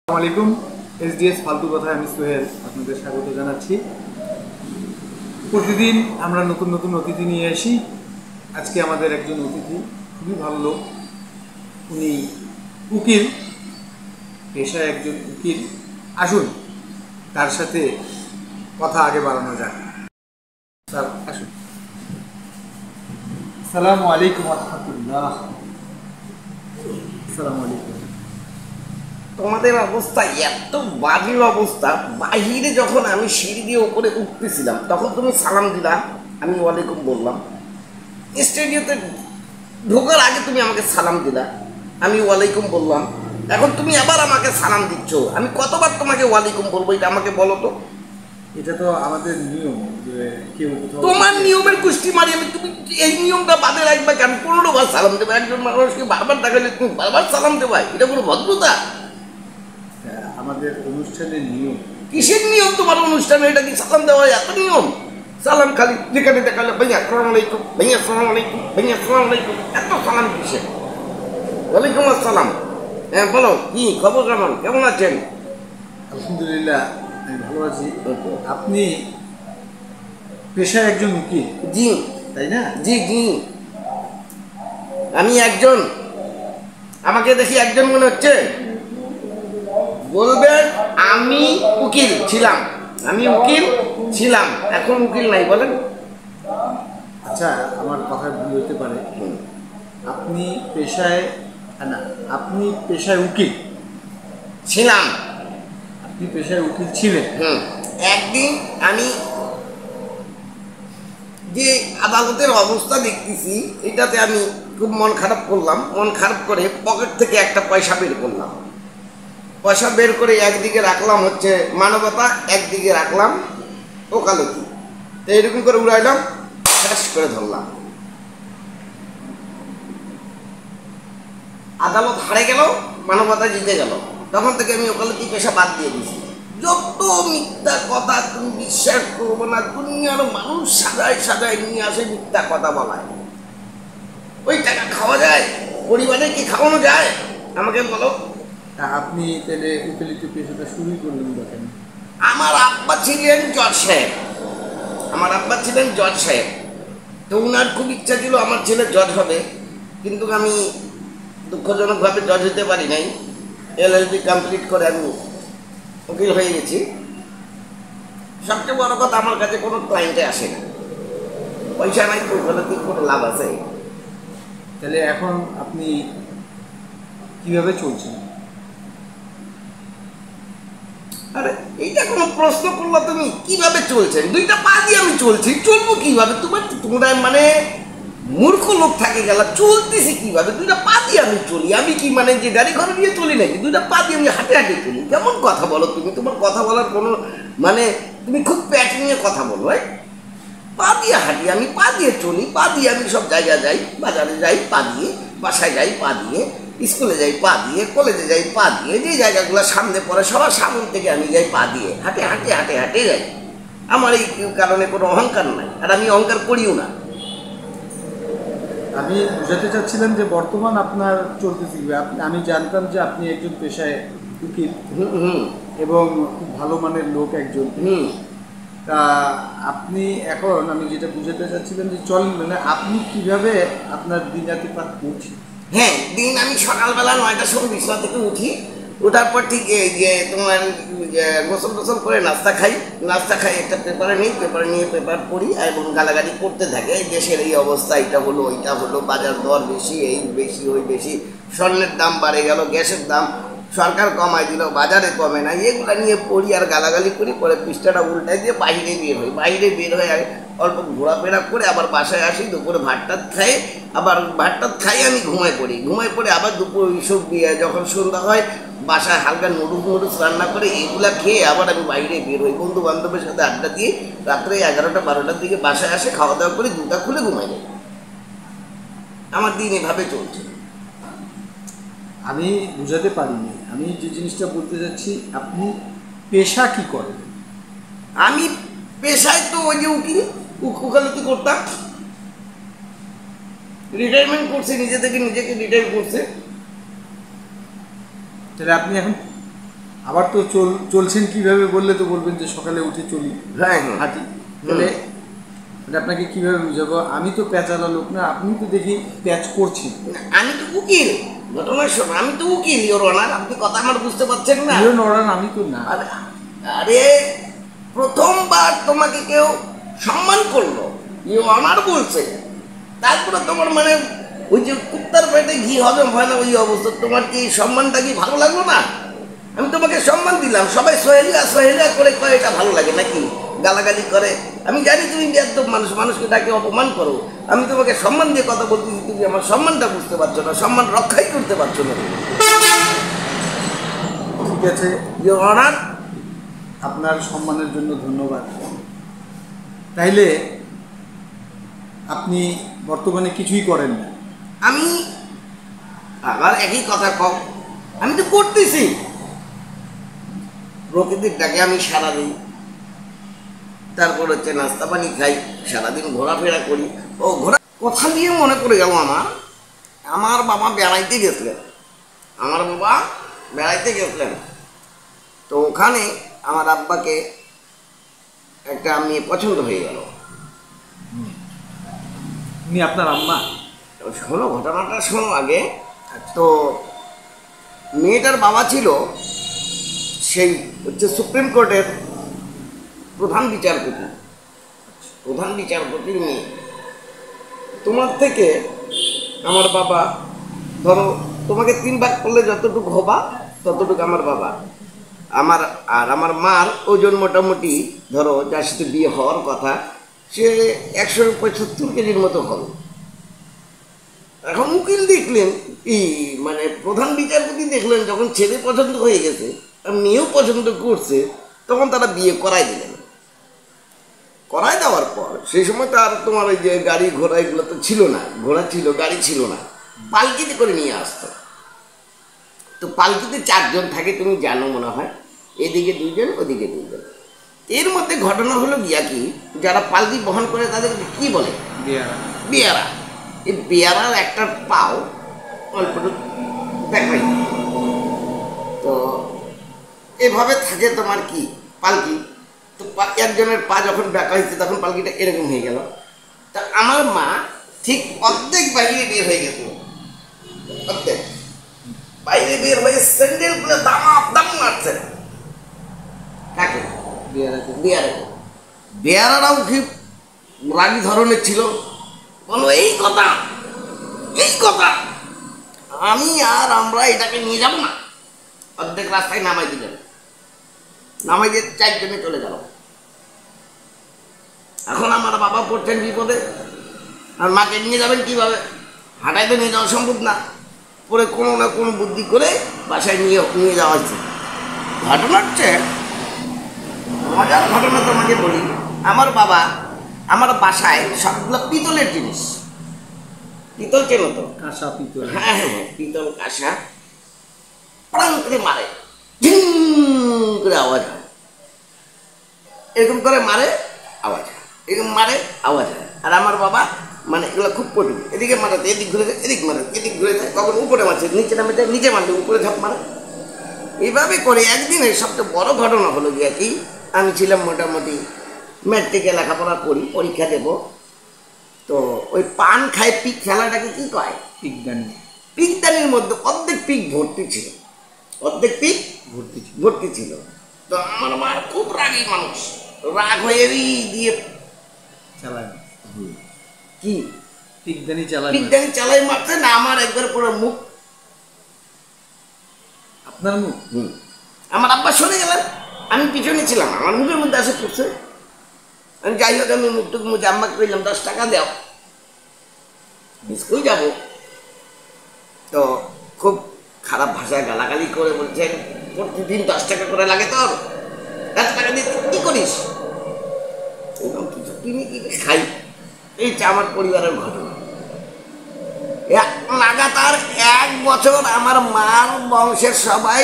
আসসালামু আলাইকুম। এসডিএস ফালতু কথায় আমি সোহেল আপনাদের স্বাগত জানাচ্ছি। প্রতিদিন আমরা নতুন নতুন অতিথি নিয়ে আসি। আজকে আমাদের একজন অতিথি খুবই ভালো লোক, উনি উকিল, পেশায় একজন উকিল। আসুন তার সাথে কথা আগে বাড়ানো যাক। স্যার আসুন। আসসালামু আলাইকুম রাহমাতুল্লাহ। আসসালামু আলাইকুম। তোমাদের অবস্থা এত বাজে অবস্থা, বাহিরে যখন আমি সিঁড়ি দিয়ে উপরে উঠতেছিলাম তখন তুমি সালাম দিলা, আমি ওয়ালাইকুম বললাম। স্টুডিওতে ঢোকার আগে তুমি আমাকে সালাম দিলা, আমি ওয়ালাইকুম বললাম। এখন তুমি আবার আমাকে সালাম দিচ্ছ, আমি কতবার তোমাকে ওয়ালাইকুম বলবো এটা আমাকে বলো তো। এটা তো আমাদের নিয়ম যে কেউ কোথাও তোমার নিয়মের কুষ্টি মারি আমি, তুমি এই নিয়মটা বাদে রাখবা কেন? 15 বার সালাম দেবে একজন মানুষকে, বারবার দেখালে তুমি বারবার সালাম দেবা, এটা কোনো ভদ্রতা? আমাদের অনুষ্ঠানের নিয়ম। কিসের নিয়ম তোমার অনুষ্ঠানে? এটা কি সালাম দেওয়া এত নিয়ম? সালাম খালি যেখানে দেখালে ভাইয়া আসসালামু আলাইকুম, ভাইয়া আসসালামু আলাইকুম, ভাইয়া আসসালামু আলাইকুম, এত সালাম কিসের? ওয়ালাইকুম আসসালাম। হ্যাঁ বলো, কি খবর, কেমন আছেন? আলহামদুলিল্লাহ আমি ভালো আছি। আপনি পেশায় একজন উকিল, জি তাই না? জি জি, আমি একজন। আমাকে দেখি একজন মনে হচ্ছে? বলবেন আমি উকিল ছিলাম, আমি উকিল ছিলাম, এখন উকিল নাই, বলেন। আচ্ছা, আমার কথা ভুল হতে পারে। আপনি পেশায় না, আপনি পেশায় উকিল ছিলাম। আপনি পেশায় উকিল ছিলেন। একদিন আমি যে আদালতের অবস্থা দেখতেছি এটাতে আমি খুব মন খারাপ করলাম। মন খারাপ করে পকেট থেকে একটা পয়সা বের করলাম। পয়সা বের করে একদিকে রাখলাম হচ্ছে মানবতা, একদিকে রাখলাম ওকালতি। তো এরকম করে উড়াইলাম, শেষ করে ধরলাম। আদালত হারে গেল, মানবতা জিতে গেল। তখন থেকে আমি ওকালতি পেশা বাদ দিয়ে দিয়েছি। যত মিথ্যা কথা তুমি বিশ্বাস করবো না, দুনিয়ার মানুষ সাজায় সাজায় নিয়ে আসে মিথ্যা কথা বলায়। ওই টাকা খাওয়া যায়? পরিবারে কি খাওয়ানো যায়? আমাকে বলো। তা আপনি তাহলে উকিলিতে পেশাটা শুরু করলেন দেখেন। আমার আব্বা ছিলেন জজ সাহেব, আমার আব্বা ছিলেন জজ সাহেব। তো উনার খুব ইচ্ছা ছিল আমার ছেলে জজ হবে, কিন্তু আমি দুঃখজনকভাবে জজ হতে পারি নাই। এলএলবি কমপ্লিট করে আমি উকিল হয়ে গেছি। সবচেয়ে বড় কথা, আমার কাছে কোনো ক্লায়েন্টে আসে না। পয়সা নাই তো ওকালতির কোনো লাভ আছে? তাহলে এখন আপনি কিভাবে চলছেন? আরে এইটা কোনো প্রশ্ন করলো তুমি? কিভাবে চলছেন? দুইটা পা দিয়ে আমি চলছি, চলবো কিভাবে? তোমরা মানে মূর্খ লোক থাকে গেল, চলতেছি কিভাবে? দুইটা পা দিয়ে আমি চলি। আমি কি মানে যে গাড়ি ঘর নিয়ে চলি নাকি? দুইটা পা দিয়ে আমি হাঁটে হাঁটে চলি। কেমন কথা বলো তুমি? তোমার কথা বলার কোনো মানে, তুমি খুব প্যাট নিয়ে কথা বলো। পা দিয়ে হাঁটি আমি, পা দিয়ে চলি, পা দিয়ে আমি সব জায়গায় যাই, বাজারে যাই পা দিয়ে, বাসায় যাই পা দিয়ে, স্কুলে যাই পা দিয়ে, কলেজে যাই পা দিয়ে, যে জায়গাগুলো সামনে পড়ে সবার সামনে থেকে আমি যাই পা দিয়ে, হাঁটে হাঁটে হাঁটে হাঁটে যাই। আমার এই কারণে কোনো অহংকার নাই, আর আমি অহংকার করিও না। আমি বুঝাতে চাচ্ছিলাম যে বর্তমান আপনার চলতেছে কি? আমি জানতাম যে আপনি একজন পেশায় উকিল এবং খুব ভালো মানের লোক একজন। তা আপনি এখন, আমি যেটা বুঝাতে চাচ্ছিলাম যে চলেন মানে আপনি কিভাবে আপনার দিন রাতি পার করছেন? হ্যাঁ, দিন আমি সকালবেলা 9টার সময় বিছানা থেকে উঠি। ওঠার পর ঠিক এই যে তোমার গোসল টোসল করে নাস্তা খাই। নাস্তা খাই, একটা পেপারে নিই, পেপারে নিয়ে পেপার পড়ি এবং গালাগালি করতে থাকে। এই দেশের এই অবস্থা, এটা হলো ওইটা হলো, বাজার দর বেশি, এই বেশি ওই বেশি, স্বর্ণের দাম বাড়ে গেল, গ্যাসের দাম সরকার কমায় দিল, বাজারে কমে না, এগুলো নিয়ে পড়ি আর গালাগালি করি। পরে পৃষ্ঠাটা উল্টাই দিয়ে বাইরে বের হই। বাইরে বের হয়ে অল্প ঘোরাফেরা করে আবার বাসায় আসি। দুপুরে ভাতটাত খাই, আবার ভাতটাত খাই আমি ঘুমাই পড়ি। ঘুমাই পড়ে আবার দুপুর সব দিয়ে যখন সন্ধ্যা হয় বাসায় হালকা নুডলস রান্না করে এগুলা খেয়ে আবার আমি বাইরে বের হই, বন্ধু বান্ধবের সাথে আড্ডা দিয়ে। রাত্রে 11টা 12টার দিকে বাসায় আসে, খাওয়া দাওয়া করে জুতা খুলে ঘুমাই যাই। আমার দিন এভাবে চলছে। আমি বুঝাতে পারিনি, আমি যে জিনিসটা বলতে চাচ্ছি, আপনি পেশা কি করেন? আমি পেশায় তো ওই যে উকিল, ওকালতি করতাম। রিটায়ারমেন্ট করছে, নিজে থেকে নিজেকে রিটায়ার করছে। তাহলে আপনি এখন আবার তো চলছেন কিভাবে বললে তো বলবেন যে সকালে উঠে চলি, হ্যাঁ হাঁটি, তাহলে এটা আপনাকে কিভাবে বুঝাবো? আমি তো প্যাচালা লোক না, আপনি তো দেখি প্যাচ করছেন। আমি তো উকিল, ঘটনা শোনো, আমি তো উকিল ইওর অনার, আপনি কথা আমার বুঝতে পারছেন না? আমি তো না। আরে প্রথমবার তোমাকে কেউ সম্মান করলো, ইওর অনার বলছে, তারপরে তোমার মানে ওই যে কুত্তার পেটে ঘি হজম হয় না ওই অবস্থা, তোমার কি সম্মানটা কি ভালো লাগলো না? আমি তোমাকে সম্মান দিলাম, সবাই সোহেলিয়া সোহেলিয়া করে কয়, এটা ভালো লাগে নাকি? গালাগালি করে, আমি জানি তুমি একদম মানুষকে ডাকে অপমান করো, আমি তোমাকে সম্মান দিয়ে কথা বলতেছি, তুমি আমার সম্মানটা বুঝতে পারছো না, সম্মান রক্ষাই করতে পারছো না। ঠিক আছে ইওর অনার, আপনার সম্মানের জন্য ধন্যবাদ। তাইলে আপনি বর্তমানে কিছুই করেন না? আমি আবার একই কথা কম, আমি তো করতেছি, প্রকৃতির ডাকে আমি সারা দিই, তারপর হচ্ছে নাস্তা পানি খাই, সারাদিন ঘোরাফেরা করি। ও ঘোরা কথা দিয়ে মনে পড়ে গেল, আমার বাবা বেড়াইতে গেছিলেন, তো ওখানে আমার আব্বাকে একটা মেয়ে পছন্দ হয়ে গেল। উনি আপনার আম্মা? শোনো, ঘটনাটা শোনো আগে। তো মেয়েটার বাবা ছিল সেই হচ্ছে সুপ্রিম কোর্টের প্রধান বিচারপতির মেয়ে। তোমার থেকে আমার বাবা, ধরো তোমাকে 3 ভাগ করলে যতটুকু হবা ততটুকু আমার বাবা, আমার মার ওজন মোটামুটি ধরো যার সাথে বিয়ে হওয়ার কথা সে 175 কেজির মতো হবে। এখন উকিল দেখলেন, মানে প্রধান বিচারপতি দেখলেন যখন ছেলে পছন্দ হয়ে গেছে আর মেয়েও পছন্দ করছে, তখন তারা বিয়ে করাই দিলেন। করাই দেওয়ার পর সেই সময় তো আর তোমার ওই যে গাড়ি ঘোড়া এগুলো তো ছিল না, ঘোড়া ছিল, গাড়ি ছিল না, পালকিতে করে নিয়ে আসতো। তো পালকিতে 4 জন থাকে, তুমি জানো মনে হয়, এদিকে 2 জন ওদিকে 2 জন। এর মধ্যে ঘটনা হলো গিয়া কি, যারা পালকি বহন করে তাদেরকে কি বলে? বেয়ারা। এই বেয়ারার একটা পাও অল্পটু দেখাই, তো এভাবে থাকে তোমার কি পালকি। তো একজনের পা যখন ব্যাকা হয়েছে তখন পালকিটা এরকম হয়ে গেল। তা আমার মা ঠিক অর্ধেক বাইরে বের হয়ে গেছে, অর্ধেক বাইরে বের হয়ে স্যান্ডেল গুলো দাম মারছে। কাকে? বেয়ারারাও কি রাগী ধরনের ছিল, বলো এই কথা আমি আর আমরা এটাকে নিয়ে যাব না, অর্ধেক রাস্তায় নামাই দিলেন, নামাই দিয়ে 4 জনে চলে গেল। এখন আমার বাবা পড়ছেন বিপদে, আর মাকে নিয়ে যাবেন কিভাবে? হাঁটাই তো নিয়ে যাওয়া সম্ভব না, পরে কোনো না কোনো বুদ্ধি করে বাসায় নিয়ে যাওয়া হচ্ছে। ঘটনা হচ্ছে, মজার ঘটনা তোমাকে বলি, আমার বাবা আমার বাসায় সবগুলো পিতলের জিনিস, পিতল চেনো তো? কাঁসা পিতল। হ্যাঁ, পিতল কাঁসা, প্রাণ করে মারে, ঝিং করে আওয়াজ হয়, এরকম করে মারে, আওয়াজ হয়, এরকম মারে, আওয়াজ হয়। আর আমার বাবা মানে এগুলো খুব পটু, এদিকে মারাতে এদিক ঘুরে যায়, এদিক মারে, এদিক ঘুরে যায়, কখন উপরে মারছে, নিচে নামে যায়, নিচে মারলে উপরে ঝাঁপ মারে। এইভাবে করে একদিনের সবচেয়ে বড় ঘটনা হলো গিয়া কি, আমি ছিলাম মোটামুটি ম্যাট্রিকে লেখাপড়া করি, পরীক্ষা দেব। তো ওই পান খায় পিক ফেলাটাকে কি কয়? পিকদানির মধ্যে অর্ধেক পিক ভর্তি ছিল, ভর্তি ছিল। তো আমার মা খুব রাগী মানুষ, রাগ হয়ে দিয়ে চালায় কি পিকদানি চালাই মারছে না, আমার একবার পুরো মুখ, আপনার মুখ। আমার আব্বা সরে গেলেন, আমি পিছনে ছিলাম, আমার মুখের মধ্যে আসে পড়ছে। আমি যাই হোক, আমি মুখটুকু মুখে আম্মাকে কইলাম 10 টাকা দাও, স্কুল যাব। তো খুব খারাপ ভাষায় গালাগালি করে বলছেন, প্রতিদিন 10 টাকা করে লাগে তোর, 10 টাকা দিয়ে কি করিস? কিছু কিনে খাই। এইটা আমার পরিবারের ঘটনা। লাগাতার 1 বছর আমার মার বংশের সবাই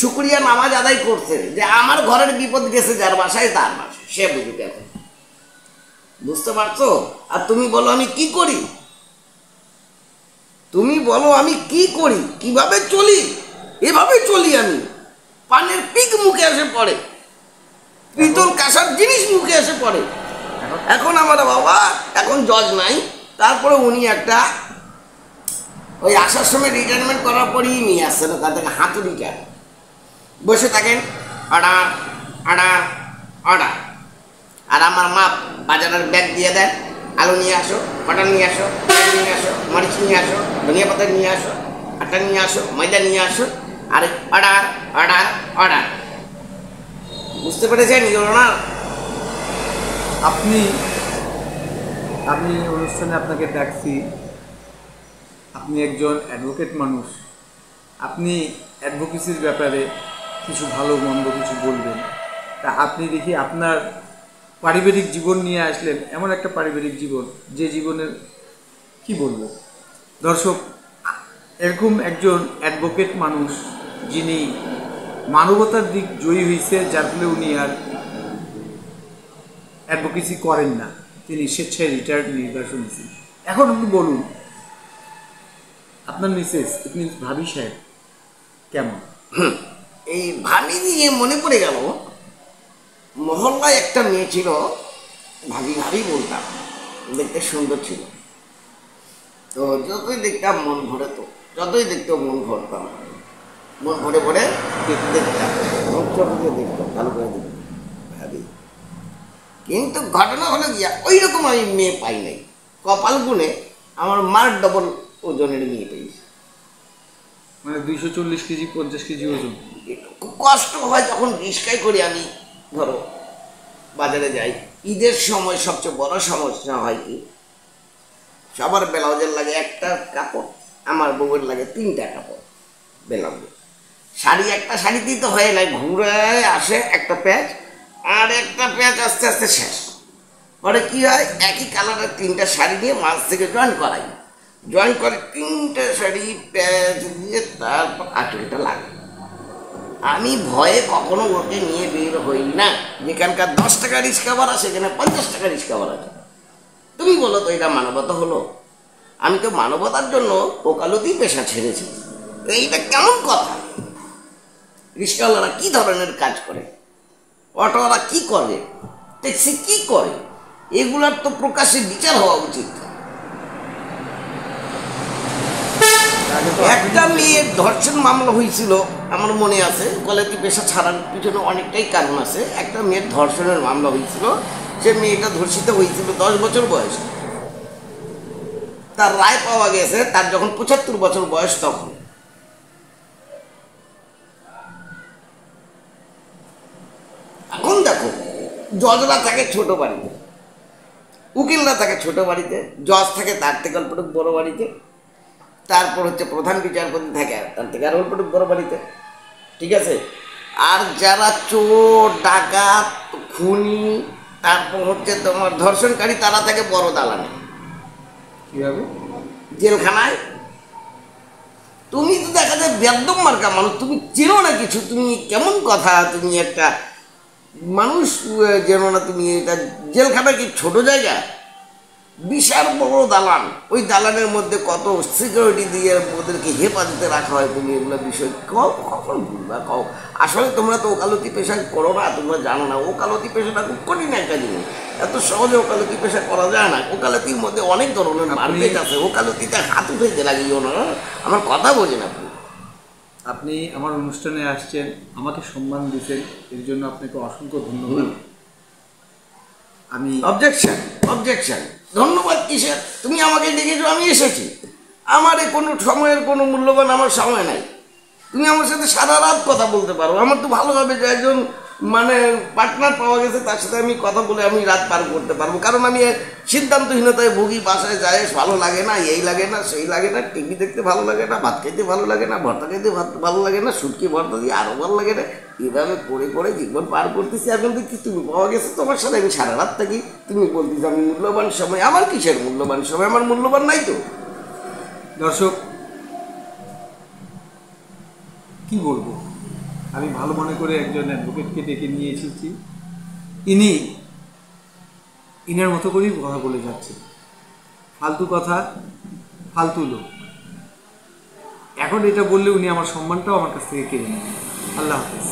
শুকরিয়া নামাজ আদায় করছে যে আমার ঘরের বিপদ গেছে যার বাসায় তার বাসায়, সে বুঝতে এখন, বুঝতে পারছো? আর তুমি বলো আমি কি করি, কিভাবে চলি? এভাবে চলি আমি, পানের পড়ে, পিতল কাঁসার জিনিস মুখে এসে পড়ে। এখন আমার বাবা এখন জজ নাই, তারপরে উনি একটা ওই আসার সময় রিটায়ারমেন্ট করার পরেই নিয়ে আসছেন ওখান থেকে হাতুড়িটা, বসে থাকেন অর্ডার অর্ডার অর্ডার। আর আমার মা বাজারের ব্যাগ দিয়ে দেন, আলু নিয়ে আসো, বাটার নিয়ে আসো, পেঁয়াজ নিয়ে আসো, মরিচ নিয়ে আসো, ধনিয়া পাতা নিয়ে আসো, আটা নিয়ে আসো, ময়দা নিয়ে আসো, আর অর্ডার অর্ডার অর্ডার। বুঝতে পেরেছেন না? আমি অনুষ্ঠানে আপনাকে ডাকছি, আপনি একজন অ্যাডভোকেট মানুষ, আপনি অ্যাডভোকেসির ব্যাপারে কিছু ভালো মন্দ কিছু বলবেন। তা আপনি দেখি আপনার পারিবারিক জীবন নিয়ে আসলেন, এমন একটা পারিবারিক জীবন যে জীবনের কি বলবো দর্শক, এরকম একজন অ্যাডভোকেট মানুষ যিনি মানবতার দিক জয়ী হয়েছে, যার ফলে উনি আর অ্যাডভোকেসি করেন না, তিনি স্বেচ্ছায় রিটায়ার্ড নির্বাচন দিয়েছেন। এখন আপনি বলুন, আপনার মিসেস আপনি ভাবি সাহেব কেমন? এই ভাবি নিয়ে মনে পড়ে গেল, মহল্লায় একটা মেয়ে ছিল, ভাবি ভাবি বলতাম, দেখতে সুন্দর ছিল। তো যতই দেখতাম মন ভরে, তো যতই দেখতেও মন ভরতাম, মন ভরে ভরে দেখতাম, দেখতাম ভালো করে দেখতাম ভাবি। কিন্তু ঘটনা হলো গিয়া ওই রকম আমি মেয়ে পাই নাই। কপাল গুনে আমার মার ডবল ওজনের মেয়ে পেয়েছি। মানে 240 কেজি 50 কেজি ওজন। খুব কষ্ট হয় যখন রিস্কায় করি আমি, ধরো বাজারে যাই, ঈদের সময় সবচেয়ে বড় সমস্যা হয় কি, সবার ব্লাউজের লাগে একটা কাপড়, আমার বউয়ের লাগে 3টা কাপড় ব্লাউজ। শাড়ি একটা শাড়িতেই তো হয় না, ঘুরে আসে একটা প্যাচ, আর একটা প্যাচ আস্তে আস্তে শেষ। পরে কি হয়, একই কালারের 3টা শাড়ি নিয়ে মাছ থেকে জয়েন করাই, জয়েন করে 3টে শাড়ি প্যাচ দিয়ে তারপর আঁচলটা লাগে। আমি ভয়ে কখনো ওকে নিয়ে বের হই না। যেখানকার 10 টাকা রিক্সা ভাড়া সেখানে 50 টাকা রিক্সা ভাড়া। তুমি বলো তো এটা মানবতা হলো? আমি তো মানবতার জন্য ওকালতি পেশা ছেড়েছি। এইটা কেমন কথা? রিক্সাওয়ালারা কি ধরনের কাজ করে, অটোওয়ালা কি করে, ট্যাক্সি কি করে, এগুলার তো প্রকাশ্যে বিচার হওয়া উচিত। একটা মেয়ের ধর্ষণ মামলা হয়েছিল আমার মনে আছে, ওকালতি পেশা ছাড়ার পিছনে অনেকটাই কারণ আছে। একটা মেয়ের ধর্ষণের মামলা হয়েছিল, সে মেয়েটা ধর্ষিত হয়েছিল 10 বছর বয়সে। তার রায় পাওয়া গেছে তার যখন 75 বছর বয়স। তখন এখন দেখো, জজরা থাকে ছোট বাড়িতে, উকিলরা থাকে ছোট বাড়িতে, জজ থাকে তার থেকে অল্প বড় বাড়িতে, তারপর হচ্ছে প্রধান বিচারপতি থাকে তার থেকে আর অল্প বড় বাড়িতে, ঠিক আছে। আর যারা চোর ডাকাত খুনি, তারপর হচ্ছে তোমার ধর্ষণকারী, তারা থাকে বড় দালানে, কিভাবে? জেলখানায়। তুমি তো দেখা যায় বেদম মার্কা মানুষ, তুমি চেনো না কিছু, তুমি কেমন কথা, তুমি একটা মানুষ যেন না, তুমি এটা জেলখানা কি ছোট জায়গা? বিশাল বড় দালান, ওই দালানের মধ্যে কত সিকিউরিটি দিয়ে ওদেরকে হেফাজতে রাখা হয়। তুমি এগুলো বিষয় কখন ভুলবা কও? আসলে তোমরা তো ওকালতি পেশা করো না, তোমরা জানো না। ওকালতি পেশাটা খুব কঠিন একটা জিনিস, এত সহজে ওকালতি পেশা করা যায় না। ওকালতির মধ্যে অনেক ধরনের মারপেট আছে, ওকালতিতে হাত উঠে লাগিও না। আমার কথা বোঝেন আপনি। আপনি আমার অনুষ্ঠানে আসছেন, আমাকে সম্মান দিচ্ছেন, এর জন্য আপনাকে অসংখ্য ধন্যবাদ। আমি অবজেকশন অবজেকশন ধন্যবাদ কিসের? তুমি আমাকে ডেকেছো, আমি এসেছি। আমার কোনো সময়ের কোনো মূল্যবান আমার সময় নাই। তুমি আমার সাথে সারা রাত কথা বলতে পারো। আমার তো ভালোভাবে যে একজন মানে পার্টনার পাওয়া গেছে, তার সাথে আমি কথা বলে আমি রাত পার করতে পারবো। কারণ আমি সিদ্ধান্তহীনতায় ভুগি, বাসায় যাই ভালো লাগে না, এই লাগে না, সেই লাগে না, টিভি দেখতে ভালো লাগে না, ভাত খেতে ভালো লাগে না, ভর্তা খেতে ভালো লাগে না, শুটকি ভর্তা দিয়ে আরও ভালো লাগে না। এভাবে করে করে জীবন পার করতেছি। এখন দেখছি তুমি পাওয়া গেছে, তোমার সাথে আমি সারা রাত থাকি। তুমি বলতেছি আমি মূল্যবান সময়। আমার কিসের মূল্যবান সময়? আমার মূল্যবান নাই তো। দর্শক কি বলবো, আমি ভালো মনে করে একজন অ্যাডভোকেটকে ডেকে নিয়ে এসেছি। ইনার মতো করেই কথা বলে যাচ্ছে, ফালতু কথা, ফালতু লোক। এখন এটা বললে উনি আমার সম্মানটাও আমার কাছ থেকে কেড়ে নেন। আল্লাহ হাফেজ।